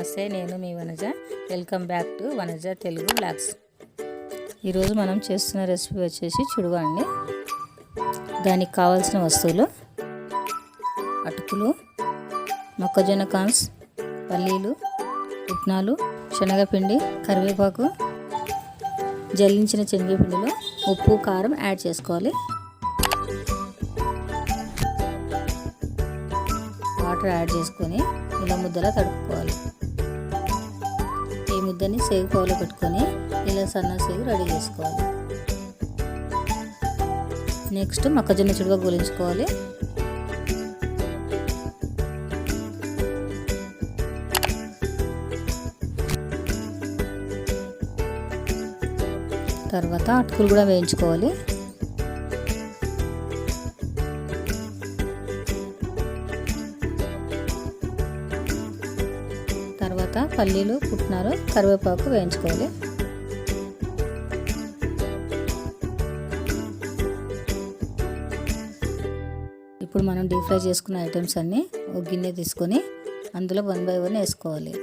నమస్తే, నేను మీ Vanaja. Welcome back to Vanaja Telugu blogs. ఈరోజు మనం చేస్తున్న రెసిపీ వచ్చేసి చుడువ అండి. దానికి కావాల్సిన వస్తువులు: అటుకులు, మొక్కజొన్న కాన్స్, పల్లీలు, పుట్నాలు, శనగపిండి, కరివేపాకు, జల్లించిన శనగపిండిలో ఉప్పు, కారం యాడ్ చేసుకోవాలి. వాటర్ యాడ్ చేసుకొని ఇలా ముద్దలా తడుపుకోవాలి. ఈ ముద్దని సేగు పావులో పెట్టుకొని ఇలా సన్న సేగు రెడీ చేసుకోవాలి. నెక్స్ట్ మొక్కజొన్న చుడువ గోలించుకోవాలి. తర్వాత అటుకులు కూడా వేయించుకోవాలి. తర్వాత పల్లీలు, పుట్నాలు, కరివేపాకు వేయించుకోవాలి. ఇప్పుడు మనం డీప్ ఫ్రై చేసుకున్న ఐటమ్స్ అన్నీ ఒక గిన్నె తీసుకొని అందులో 1 by 1 వేసుకోవాలి.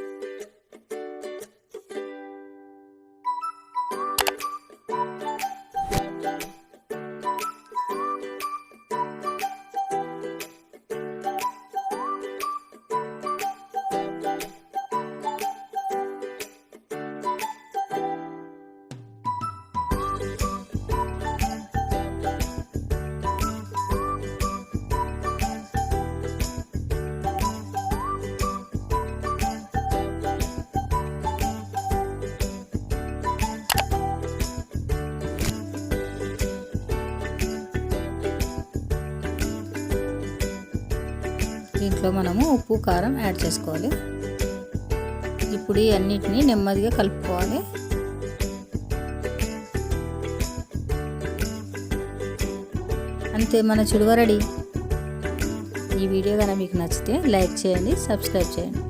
దీంట్లో మనము ఉప్పు, కారం యాడ్ చేసుకోవాలి. ఇప్పుడు ఈ అన్నిటిని నెమ్మదిగా కలుపుకోవాలి. అంతే, మన చుడువ రెడీ. ఈ వీడియో కనుక మీకు నచ్చితే లైక్ చేయండి, సబ్స్క్రైబ్ చేయండి.